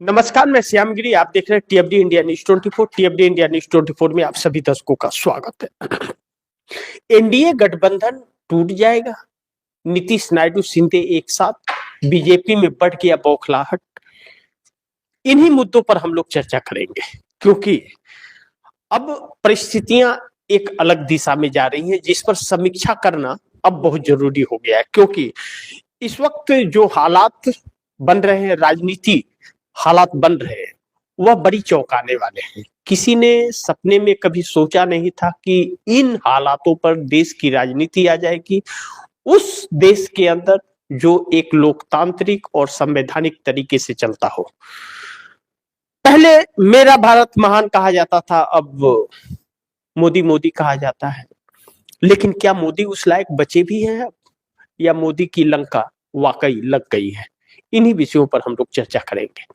नमस्कार, मैं श्यामगिरी। आप देख रहे हैं टीएफडी इंडिया न्यूज 24। टीएफडी इंडिया न्यूज 24 में आप सभी दर्शकों का स्वागत है। एनडीए गठबंधन टूट जाएगा, नीतीश नायडू शिंदे एक साथ, बीजेपी में बढ़ गया बौखलाहट। इन्हीं मुद्दों पर हम लोग चर्चा करेंगे, क्योंकि अब परिस्थितियां एक अलग दिशा में जा रही हैं, जिस पर समीक्षा करना अब बहुत जरूरी हो गया है। क्योंकि इस वक्त जो हालात बन रहे हैं, राजनीति हालात बन रहे हैं, वह बड़ी चौंकाने वाले हैं। किसी ने सपने में कभी सोचा नहीं था कि इन हालातों पर देश की राजनीति आ जाएगी, उस देश के अंदर जो एक लोकतांत्रिक और संवैधानिक तरीके से चलता हो। पहले मेरा भारत महान कहा जाता था, अब मोदी मोदी कहा जाता है। लेकिन क्या मोदी उस लायक बचे भी हैं अब, या मोदी की लंका वाकई लग गई है? इन्हीं विषयों पर हम लोग चर्चा करेंगे।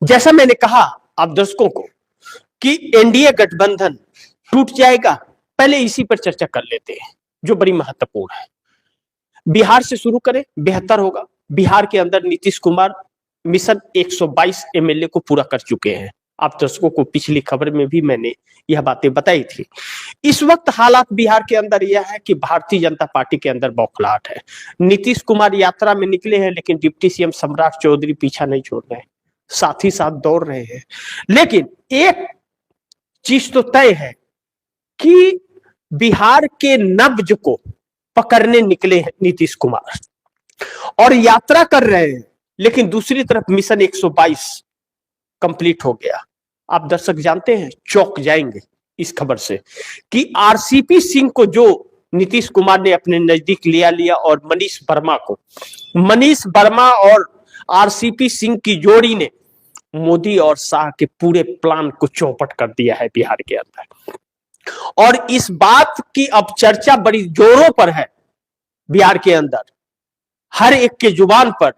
जैसा मैंने कहा आप दर्शकों को कि एनडीए गठबंधन टूट जाएगा, पहले इसी पर चर्चा कर लेते हैं जो बड़ी महत्वपूर्ण है। बिहार से शुरू करें, बेहतर होगा। बिहार के अंदर नीतीश कुमार मिशन 122 एमएलए को पूरा कर चुके हैं। आप दर्शकों को पिछली खबर में भी मैंने यह बातें बताई थी। इस वक्त हालात बिहार के अंदर यह है कि भारतीय जनता पार्टी के अंदर बौखलाहट है। नीतीश कुमार यात्रा में निकले हैं, लेकिन डिप्टी सीएम सम्राट चौधरी पीछा नहीं छोड़ रहे हैं, साथ ही साथ दौड़ रहे हैं। लेकिन एक चीज तो तय है कि बिहार के नब्ज को पकड़ने निकले हैं नीतीश कुमार और यात्रा कर रहे हैं। लेकिन दूसरी तरफ मिशन 122 कंप्लीट हो गया। आप दर्शक जानते हैं, चौंक जाएंगे इस खबर से कि आरसीपी सिंह को जो नीतीश कुमार ने अपने नजदीक लिया और मनीष वर्मा और आरसीपी सिंह की जोड़ी ने मोदी और शाह के पूरे प्लान को चौपट कर दिया है बिहार के अंदर। और इस बात की अब चर्चा बड़ी जोरों पर है बिहार के अंदर, हर एक के जुबान पर,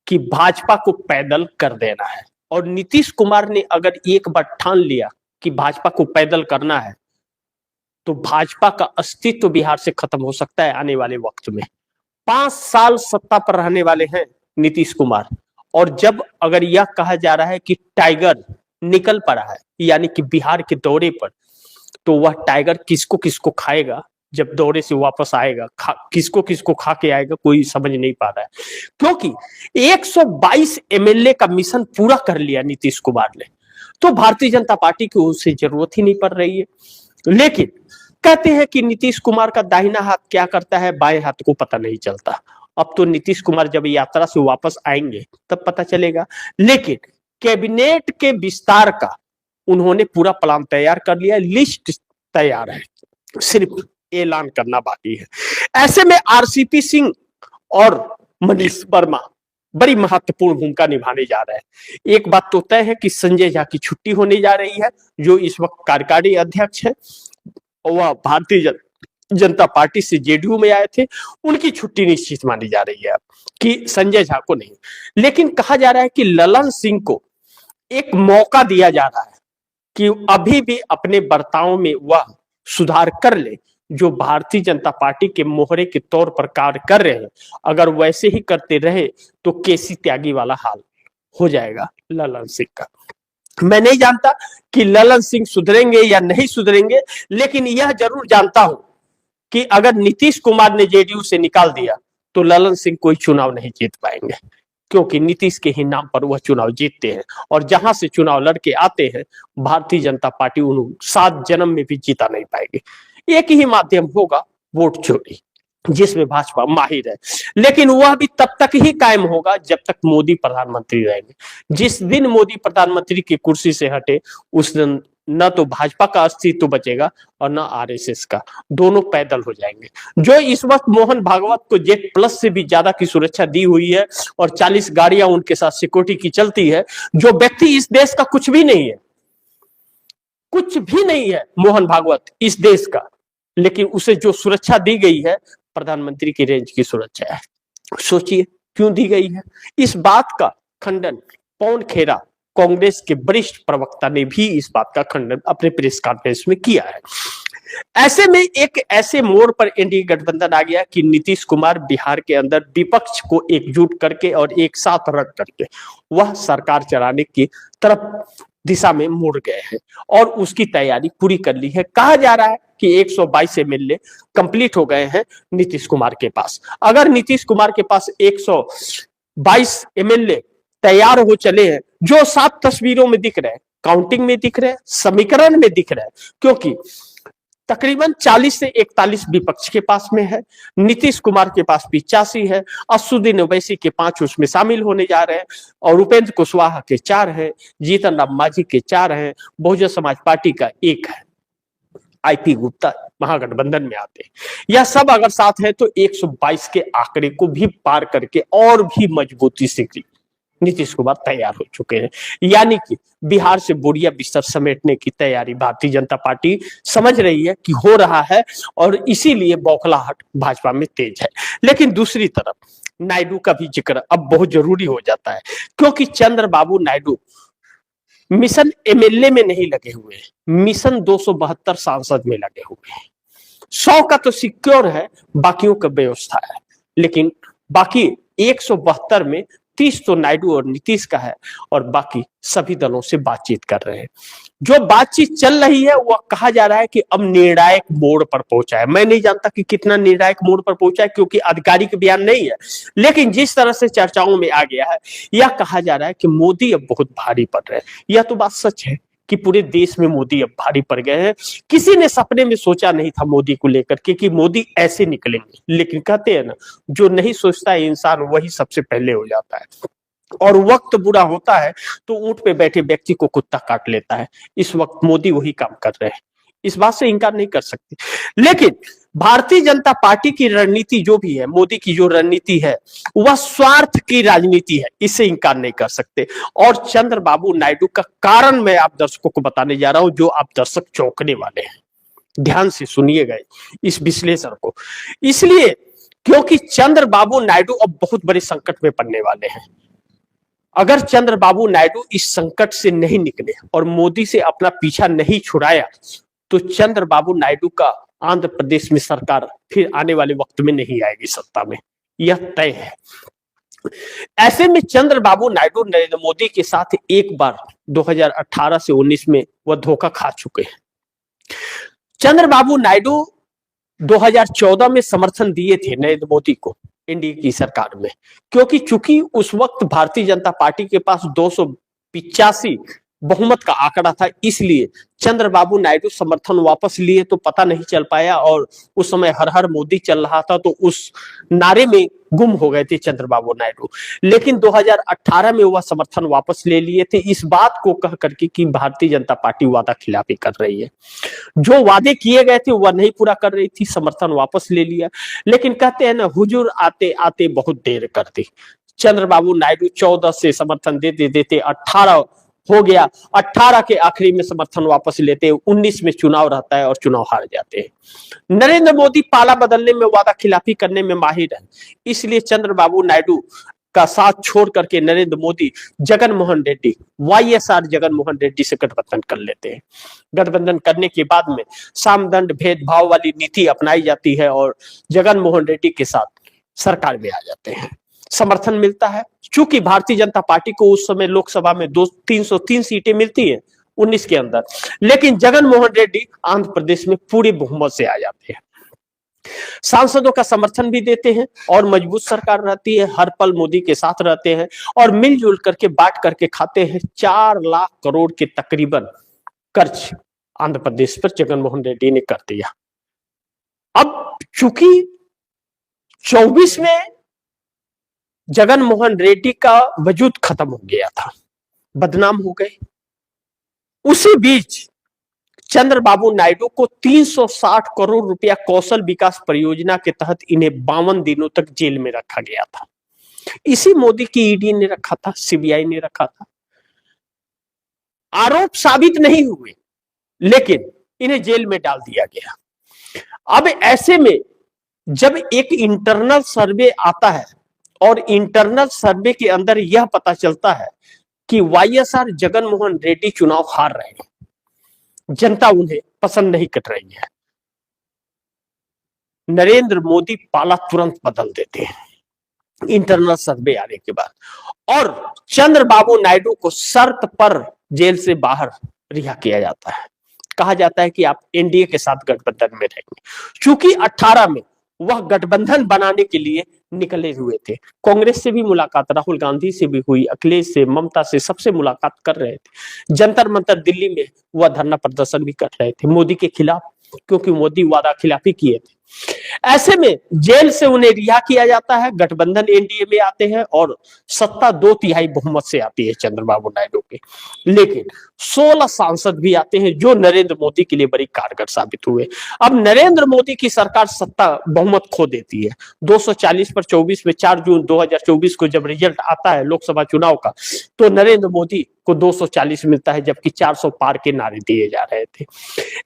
कि भाजपा को पैदल कर देना है। और नीतीश कुमार ने अगर एक बार ठान लिया कि भाजपा को पैदल करना है, तो भाजपा का अस्तित्व बिहार से खत्म हो सकता है आने वाले वक्त में। 5 साल सत्ता पर रहने वाले हैं नीतीश कुमार, और जब अगर यह कहा जा रहा है कि टाइगर निकल पड़ा है, यानी कि बिहार के दौरे पर, तो वह टाइगर किसको किसको खाएगा जब दौरे से वापस आएगा, किसको किसको खा के आएगा, कोई समझ नहीं पा रहा है। क्योंकि 122 एमएलए का मिशन पूरा कर लिया नीतीश कुमार ने, तो भारतीय जनता पार्टी की उससे जरूरत ही नहीं पड़ रही है। लेकिन कहते हैं कि नीतीश कुमार का दाहिना हाथ क्या करता है, बाएं हाथ को पता नहीं चलता। अब तो नीतीश कुमार जब यात्रा से वापस आएंगे तब पता चलेगा। लेकिन कैबिनेट के विस्तार का उन्होंने पूरा प्लान तैयार कर लिया, लिस्ट तैयार है, सिर्फ ऐलान करना बाकी है। ऐसे में आरसीपी सिंह और मनीष वर्मा बड़ी महत्वपूर्ण भूमिका निभाने जा रहे हैं। एक बात तो तय है कि संजय झा की छुट्टी होने जा रही है, जो इस वक्त कार्यकारी अध्यक्ष है, और वह भारतीय जनता पार्टी से जेडीयू में आए थे। उनकी छुट्टी निश्चित मानी जा रही है कि संजय झा को नहीं। लेकिन कहा जा रहा है कि ललन सिंह को एक मौका दिया जा रहा है कि अभी भी अपने बर्ताव में वह सुधार कर ले, जो भारतीय जनता पार्टी के मोहरे के तौर पर कार्य कर रहे हैं। अगर वैसे ही करते रहे तो केसी त्यागी वाला हाल हो जाएगा ललन सिंह का। मैं नहीं जानता कि ललन सिंह सुधरेंगे या नहीं सुधरेंगे, लेकिन यह जरूर जानता हूं कि अगर नीतीश कुमार ने जेडीयू से निकाल दिया तो ललन सिंह कोई चुनाव नहीं जीत पाएंगे, क्योंकि नीतीश के ही नाम पर वह चुनाव जीतते हैं। और जहां से चुनाव लड़के आते हैं, भारतीय जनता पार्टी उन्हें 7 जन्म में भी जीता नहीं पाएगी। एक ही माध्यम होगा, वोट चोरी, जिसमें भाजपा माहिर है। लेकिन वह भी तब तक ही कायम होगा जब तक मोदी प्रधानमंत्री रहेंगे। जिस दिन मोदी प्रधानमंत्री की कुर्सी से हटे, उस दिन न तो भाजपा का अस्तित्व बचेगा और न आरएसएस का, दोनों पैदल हो जाएंगे। जो इस वक्त मोहन भागवत को जेट प्लस से भी ज्यादा की सुरक्षा दी हुई है और 40 गाड़ियां उनके साथ सिक्योरिटी की चलती है, जो व्यक्ति इस देश का कुछ भी नहीं है, कुछ भी नहीं है मोहन भागवत इस देश का, लेकिन उसे जो सुरक्षा दी गई है, प्रधानमंत्री की रेंज की सुरक्षा है। सोचिए क्यों दी गई है। इस बात का खंडन पवन खेरा, कांग्रेस के वरिष्ठ प्रवक्ता, ने भी इस बात का खंडन अपने प्रेस कॉन्फ्रेंस में किया है। ऐसे में एक ऐसे मोड़ पर एनडीए गठबंधन आ गया कि नीतीश कुमार बिहार के अंदर विपक्ष को एकजुट करके और एक साथ रख करके वह सरकार चलाने की तरफ दिशा में मुड़ गए हैं और उसकी तैयारी पूरी कर ली है। कहा जा रहा है कि 122 एमएलए कंप्लीट हो गए हैं नीतीश कुमार के पास। अगर नीतीश कुमार के पास 122 एमएलए तैयार हो चले हैं, जो साफ तस्वीरों में दिख रहे हैं, काउंटिंग में दिख रहे हैं, समीकरण में दिख रहे हैं, क्योंकि तकरीबन 40 से 41 विपक्ष के पास में है, नीतीश कुमार के पास 85 है, असदुद्दीन ओवैसी के 5 उसमें शामिल होने जा रहे हैं और उपेंद्र कुशवाहा के 4 हैं, जीतन राम मांझी के 4 हैं, बहुजन समाज पार्टी का 1 है, आईपी गुप्ता महागठबंधन में आते हैं। यह सब अगर साथ है तो 122 के आंकड़े को भी पार करके और भी मजबूती से नीतीश कुमार तैयार हो चुके हैं। यानी कि बिहार से बोरिया बिस्तर समेटने की तैयारी भारतीय जनता पार्टी समझ रही है कि हो रहा है और इसीलिए बौखलाहट भाजपा में तेज है। लेकिन दूसरी तरफ नायडू का भी जिक्र अब बहुत जरूरी हो जाता है, क्योंकि चंद्रबाबू नायडू मिशन एमएलए में नहीं लगे हुए, मिशन 272 सांसद में लगे हुए हैं। 100 का तो सिक्योर है, बाकियों का व्यवस्था है, लेकिन बाकी 172 में 30 तो नायडू और नीतीश का है और बाकी सभी दलों से बातचीत कर रहे हैं। जो बातचीत चल रही है वह कहा जा रहा है कि अब निर्णायक मोड़ पर पहुंचा है। मैं नहीं जानता कि कितना निर्णायक मोड़ पर पहुंचा है, क्योंकि आधिकारिक बयान नहीं है, लेकिन जिस तरह से चर्चाओं में आ गया है, यह कहा जा रहा है कि मोदी अब बहुत भारी पड़ रहे हैं। यह तो बात सच है कि पूरे देश में मोदी अब भारी पड़ गए हैं। किसी ने सपने में सोचा नहीं था मोदी को लेकर के कि मोदी ऐसे निकलेंगे, लेकिन कहते हैं ना, जो नहीं सोचता है इंसान वही सबसे पहले हो जाता है और वक्त बुरा होता है तो ऊंट पे बैठे व्यक्ति को कुत्ता काट लेता है। इस वक्त मोदी वही काम कर रहे हैं, इस बात से इनकार नहीं कर सकते। लेकिन भारतीय जनता पार्टी की रणनीति जो भी है, मोदी की जो रणनीति है वह स्वार्थ की राजनीति है, इससे इनकार नहीं कर सकते। और चंद्रबाबू नायडू का कारण मैं आप दर्शकों को बताने जा रहा हूं, जो आप दर्शक चौंकने वाले हैं। ध्यान से सुनिएगा इस विश्लेषण को, इसलिए क्योंकि चंद्रबाबू नायडू अब बहुत बड़े संकट में पड़ने वाले हैं। अगर चंद्रबाबू नायडू इस संकट से नहीं निकले और मोदी से अपना पीछा नहीं छुड़ाया तो चंद्रबाबू नायडू का आंध्र प्रदेश में सरकार फिर आने वाले वक्त में नहीं आएगी सत्ता में, यह तय है। ऐसे में चंद्रबाबू नायडू नरेंद्र मोदी के साथ एक बार 2018 से 19 में वह धोखा खा चुके हैं। चंद्रबाबू नायडू 2014 में समर्थन दिए थे नरेंद्र मोदी को एनडीए की सरकार में, क्योंकि चूंकि उस वक्त भारतीय जनता पार्टी के पास 285 बहुमत का आंकड़ा था, इसलिए चंद्रबाबू नायडू समर्थन वापस लिए तो पता नहीं चल पाया और उस समय हर हर मोदी चल रहा था, तो उस नारे में गुम हो गए थे चंद्रबाबू नायडू। लेकिन 2018 में वह समर्थन वापस ले लिए थे, इस बात को कह करके कि भारतीय जनता पार्टी वादा खिलाफी कर रही है, जो वादे किए गए थे वह नहीं पूरा कर रही थी, समर्थन वापस ले लिया। लेकिन कहते हैं ना, हुजूर आते आते बहुत देर कर दी। चंद्रबाबू नायडू 14 से समर्थन देते देते 18 हो गया, 18 के आखिरी में समर्थन वापस लेते, 19 में चुनाव रहता है और चुनाव हार जाते हैं। नरेंद्र मोदी पाला बदलने में, वादा खिलाफी करने में माहिर है, इसलिए चंद्रबाबू नायडू का साथ छोड़ करके नरेंद्र मोदी जगन मोहन रेड्डी, वाईएसआर जगन मोहन रेड्डी से गठबंधन कर लेते हैं। गठबंधन करने के बाद में सामदंड भेदभाव वाली नीति अपनाई जाती है और जगन मोहन रेड्डी के साथ सरकार में आ जाते हैं। समर्थन मिलता है, चूंकि भारतीय जनता पार्टी को उस समय लोकसभा में 303 सीटें मिलती है 19 के अंदर, लेकिन जगन मोहन रेड्डी आंध्र प्रदेश में पूरे बहुमत से आ जाते हैं। सांसदों का समर्थन भी देते हैं और मजबूत सरकार रहती है, हर पल मोदी के साथ रहते हैं और मिलजुल करके बांट करके खाते हैं। 4 लाख करोड़ के तकरीबन कर्ज आंध्र प्रदेश पर जगन मोहन रेड्डी ने कर दिया। अब चूंकि 24 में जगन मोहन रेड्डी का वजूद खत्म हो गया था, बदनाम हो गए, उसी बीच चंद्रबाबू नायडू को 360 करोड़ रुपया कौशल विकास परियोजना के तहत इन्हें 52 दिनों तक जेल में रखा गया था। इसी मोदी की ईडी ने रखा था, सीबीआई ने रखा था। आरोप साबित नहीं हुए, लेकिन इन्हें जेल में डाल दिया गया। अब ऐसे में जब एक इंटरनल सर्वे आता है और इंटरनल सर्वे के अंदर यह पता चलता है कि वाईएसआर जगन मोहन रेड्डी चुनाव हार रहे हैं, जनता उन्हें पसंद नहीं कर रही है, नरेंद्र मोदी पाला तुरंत बदल देते हैं इंटरनल सर्वे आने के बाद, और चंद्रबाबू नायडू को शर्त पर जेल से बाहर रिहा किया जाता है। कहा जाता है कि आप एनडीए के साथ गठबंधन में रहेंगे। चूंकि 18 में वह गठबंधन बनाने के लिए निकले हुए थे, कांग्रेस से भी मुलाकात, राहुल गांधी से भी हुई, अखिलेश से, ममता से, सबसे मुलाकात कर रहे थे। जंतर मंतर दिल्ली में वह धरना प्रदर्शन भी कर रहे थे मोदी के खिलाफ, क्योंकि मोदी वादा खिलाफी किए थे। ऐसे में जेल से उन्हें रिहा किया जाता है, गठबंधन एनडीए में आते हैं और सत्ता 2/3 बहुमत से आती है चंद्रबाबू नायडू के। लेकिन 16 सांसद भी आते हैं जो नरेंद्र मोदी के लिए बड़ी कारगर साबित हुए। अब नरेंद्र मोदी की सरकार सत्ता बहुमत खो देती है 240 पर 24 में। 4 जून 2024 को जब रिजल्ट आता है लोकसभा चुनाव का, तो नरेंद्र मोदी को 240 मिलता है, जबकि 400 पार के नारे दिए जा रहे थे।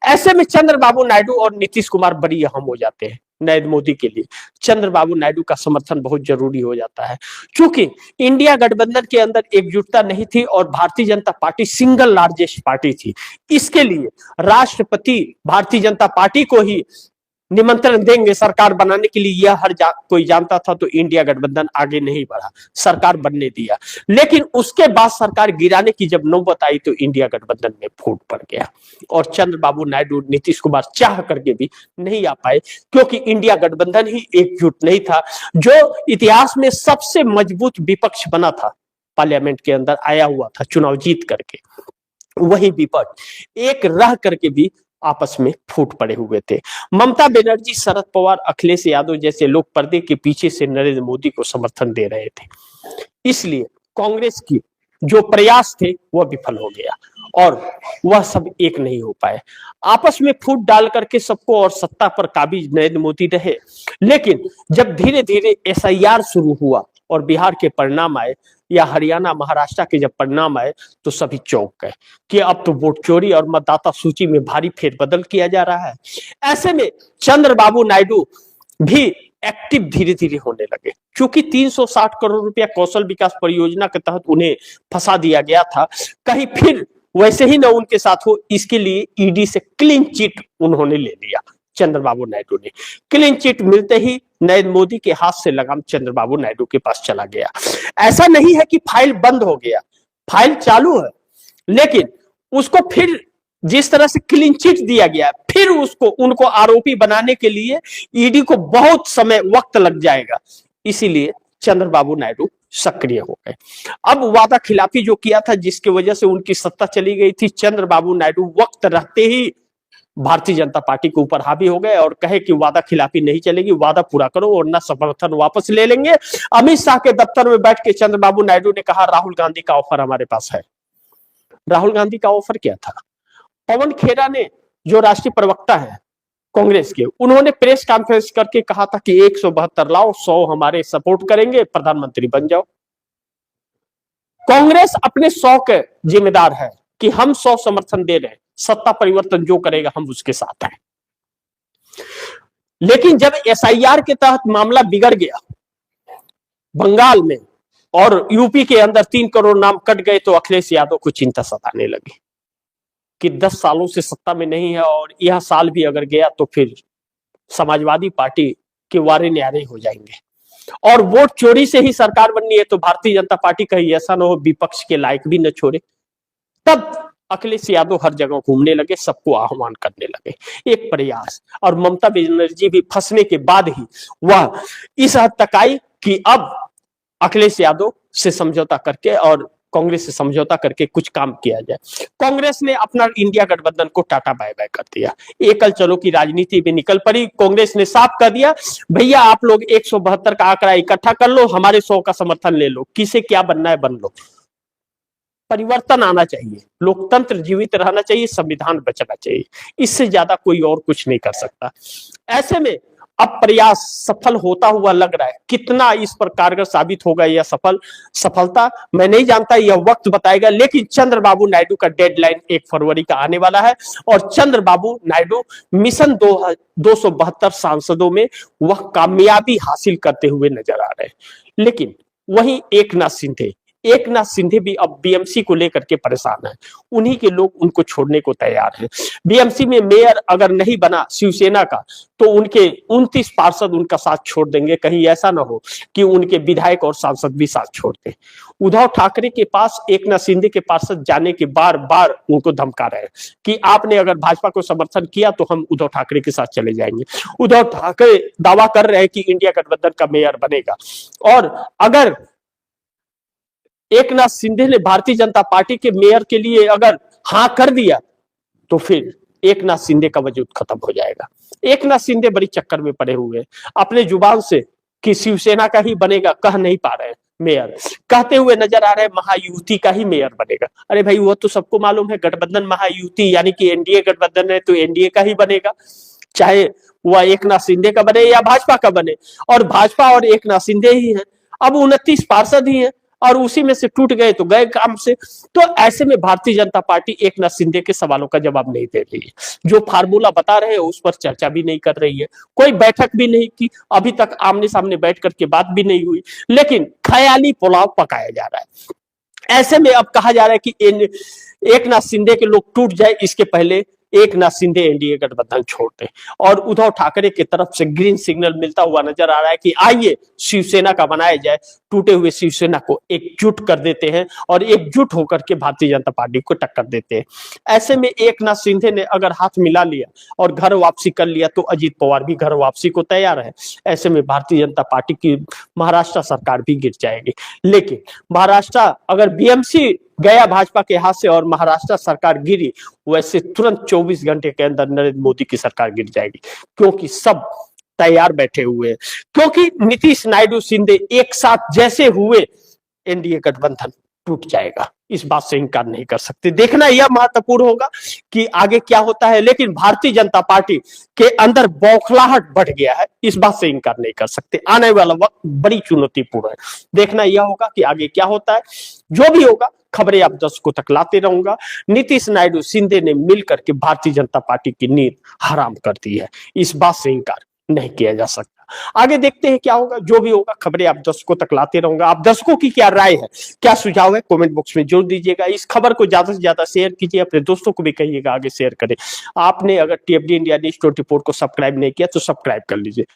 ऐसे में चंद्रबाबू नायडू और नीतीश कुमार बड़ी अहम हो जाते हैं नरेंद्र मोदी के लिए। चंद्रबाबू नायडू का समर्थन बहुत जरूरी हो जाता है, क्योंकि इंडिया गठबंधन के अंदर एकजुटता नहीं थी और Bharatiya Janata party single largest party थी। इसके लिए राष्ट्रपति भारतीय जनता पार्टी को ही निमंत्रण देंगे सरकार बनाने के लिए, यह कोई जानता था, तो इंडिया गठबंधन आगे नहीं बढ़ा, सरकार बनने दिया। लेकिन उसके बाद सरकार गिराने की जब नौबत आई तो इंडिया गठबंधन में फूट पड़ गया और चंद्रबाबू नायडू, नीतीश कुमार चाह करके भी नहीं आ पाए, क्योंकि इंडिया गठबंधन ही एकजुट नहीं था। जो इतिहास में सबसे मजबूत विपक्ष बना था, पार्लियामेंट के अंदर आया हुआ था चुनाव जीत करके, वही विपक्ष एक रह करके भी आपस में फूट पड़े हुए थे। ममता बनर्जी, शरद पवार, अखिलेश यादव जैसे लोग पर्दे के पीछे से नरेंद्र मोदी को समर्थन दे रहे थे। इसलिए कांग्रेस की जो प्रयास थे वह विफल हो गया और वह सब एक नहीं हो पाए। आपस में फूट डाल करके सबको और सत्ता पर काबिज नरेंद्र मोदी रहे। लेकिन जब धीरे धीरे एसआईआर शुरू हुआ और बिहार के परिणाम आए या हरियाणा, महाराष्ट्र के जब परिणाम आए, तो सभी चौंक गए कि अब तो वोट चोरी और मतदाता सूची में भारी फेरबदल किया जा रहा है। ऐसे में चंद्रबाबू नायडू भी एक्टिव धीरे धीरे होने लगे, क्योंकि 360 करोड़ रुपया कौशल विकास परियोजना के तहत उन्हें फंसा दिया गया था। कहीं फिर वैसे ही ना उनके साथ हो, इसके लिए ईडी से क्लीन चिट उन्होंने ले लिया। चंद्रबाबू नायडू ने क्लीन चिट मिलते ही नरेंद्र मोदी के हाथ से लगाम चंद्रबाबू नायडू के पास चला गया। ऐसा नहीं है कि फाइल बंद हो गया, फाइल चालू है, लेकिन उसको फिर जिस तरह से क्लीन चिट दिया गया, फिर उसको उनको आरोपी बनाने के लिए ईडी को बहुत समय वक्त लग जाएगा। इसीलिए चंद्रबाबू नायडू सक्रिय हो गए। अब वादा खिलाफी जो किया था, जिसकी वजह से उनकी सत्ता चली गई थी, चंद्रबाबू नायडू वक्त रहते ही भारतीय जनता पार्टी के ऊपर हावी हो गए और कहे कि वादा खिलाफी नहीं चलेगी, वादा पूरा करो वरना समर्थन वापस ले लेंगे। अमित शाह के दफ्तर में बैठ के चंद्रबाबू नायडू ने कहा, राहुल गांधी का ऑफर हमारे पास है। राहुल गांधी का ऑफर क्या था? पवन खेरा ने, जो राष्ट्रीय प्रवक्ता है कांग्रेस के, उन्होंने प्रेस कॉन्फ्रेंस करके कहा था कि 172 लाओ, 100 हमारे सपोर्ट करेंगे, प्रधानमंत्री बन जाओ। कांग्रेस अपने 100 के जिम्मेदार है कि हम 100 समर्थन दे रहे हैं, सत्ता परिवर्तन जो करेगा हम उसके साथ हैं। लेकिन जब एसआईआर के तहत मामला बिगड़ गया बंगाल में और यूपी के अंदर 3 करोड़ नाम कट गए, तो अखिलेश यादव को चिंता सताने लगी कि 10 सालों से सत्ता में नहीं है और यह साल भी अगर गया तो फिर समाजवादी पार्टी के वारे न्यारे हो जाएंगे और वोट चोरी से ही सरकार बननी है, तो भारतीय जनता पार्टी कहीं ऐसा ना हो विपक्ष के लायक भी न छोड़े। तब अखिलेश यादव हर जगह घूमने लगे, सबको आह्वान करने लगे, एक प्रयास। और ममता बनर्जी भी फंसने के बाद ही वह इस हद तक आई कि अब अखिलेश यादव से समझौता करके और कांग्रेस से समझौता करके कुछ काम किया जाए। कांग्रेस ने अपना इंडिया गठबंधन को टाटा बाय बाय कर दिया, एकल चलो की राजनीति में निकल पड़ी। कांग्रेस ने साफ कर दिया, भैया आप लोग 172 का आंकड़ा इकट्ठा कर लो, हमारे 100 का समर्थन ले लो, किसे क्या बनना है बन लो। परिवर्तन आना चाहिए, लोकतंत्र जीवित रहना चाहिए, संविधान बचना चाहिए, इससे ज्यादा कोई और कुछ नहीं कर सकता। ऐसे में अब प्रयास सफल होता हुआ लग रहा है। कितना इस पर कारगर साबित होगा यह सफलता मैं नहीं जानता, यह वक्त बताएगा। लेकिन चंद्रबाबू नायडू का डेडलाइन 1 फरवरी का आने वाला है और चंद्रबाबू नायडू मिशन 272 सांसदों में वह कामयाबी हासिल करते हुए नजर आ रहे हैं। लेकिन वहीं एकनाथ शिंदे, एकनाथ शिंदे भी अब बीएमसी को लेकर के परेशान है, उन्हीं के लोग उनको छोड़ने को तैयार हैं। बीएमसी में मेयर अगर नहीं बना शिवसेना का तो उनके 29 पार्षद उनका साथ छोड़ देंगे, कहीं ऐसा ना हो कि उनके विधायक और सांसद भी साथ छोड़ दें। उद्धव ठाकरे के पास एकनाथ शिंदे के पार्षद जाने के बार बार उनको धमका रहे हैं कि आपने अगर भाजपा को समर्थन किया तो हम उद्धव ठाकरे के साथ चले जाएंगे। उद्धव ठाकरे दावा कर रहे हैं कि इंडिया गठबंधन का मेयर बनेगा, और अगर एकनाथ शिंदे ने भारतीय जनता पार्टी के मेयर के लिए अगर हाँ कर दिया तो फिर एकनाथ शिंदे का वजूद खत्म हो जाएगा। एकनाथ शिंदे बड़ी चक्कर में पड़े हुए हैं, अपने जुबान से कि शिवसेना का ही बनेगा कह नहीं पा रहे हैं मेयर, कहते हुए नजर आ रहे हैं महायुति का ही मेयर बनेगा। अरे भाई वो तो सबको मालूम है, गठबंधन महायुति यानी कि एनडीए गठबंधन है तो एनडीए का ही बनेगा, चाहे वह एकनाथ शिंदे का बने या भाजपा का बने, और भाजपा और एकनाथ शिंदे ही है। अब 29 पार्षद ही हैं और उसी में से टूट गए तो गए काम से। तो ऐसे में भारतीय जनता पार्टी एकनाथ शिंदे के सवालों का जवाब नहीं दे रही है, जो फार्मूला बता रहे हैं उस पर चर्चा भी नहीं कर रही है, कोई बैठक भी नहीं की, अभी तक आमने सामने बैठ करके बात भी नहीं हुई, लेकिन ख्याली पुलाव पकाया जा रहा है। ऐसे में अब कहा जा रहा है कि एकनाथ शिंदे के लोग टूट जाए इसके पहले एकनाथ शिंदे एनडीए गठबंधन छोड़ दें, और उद्धव ठाकरे की तरफ से ग्रीन सिग्नल मिलता हुआ नजर आ रहा है कि आइए शिवसेना का बनाया जाए, टूटे हुए शिवसेना को एकजुट कर देते हैं और एकजुट होकर के भारतीय जनता पार्टी को टक्कर देते हैं। ऐसे में एकनाथ शिंदे ने अगर हाथ मिला लिया और घर वापसी कर लिया तो अजीत पवार भी घर वापसी को तैयार है। ऐसे में भारतीय जनता पार्टी की महाराष्ट्र सरकार भी गिर जाएगी। लेकिन महाराष्ट्र अगर बीएमसी गया भाजपा के हाथ से और महाराष्ट्र सरकार गिरी, वैसे तुरंत 24 घंटे के अंदर नरेंद्र मोदी की सरकार गिर जाएगी, क्योंकि सब तैयार बैठे हुए हैं। क्योंकि नीतीश नायडू शिंदे एक साथ जैसे हुए एनडीए गठबंधन टूट जाएगा, इस बात से इनकार नहीं कर सकते। देखना यह महत्वपूर्ण होगा कि आगे क्या होता है, लेकिन भारतीय जनता पार्टी के अंदर बौखलाहट बढ़ गया है, इस बात से इनकार नहीं कर सकते। आने वाला वक्त बड़ी चुनौतीपूर्ण है, देखना यह होगा कि आगे क्या होता है। जो भी होगा खबरें आप दर्शकों तक लाते रहूंगा। नीतीश नायडू शिंदे ने मिलकर के भारतीय जनता पार्टी की नींद हराम कर दी है, इस बात से इनकार नहीं किया जा सकता। आगे देखते हैं क्या होगा, जो भी होगा खबरें आप दर्शकों तक लाते रहूंगा। आप दर्शकों की क्या राय है, क्या सुझाव है, कमेंट बॉक्स में जोड़ दीजिएगा। इस खबर को ज्यादा से ज्यादा शेयर कीजिए, अपने दोस्तों को भी कहिएगा आगे शेयर करें। आपने अगर टीएफडी इंडिया न्यूज़ 24 को सब्सक्राइब नहीं किया तो सब्सक्राइब कर लीजिए।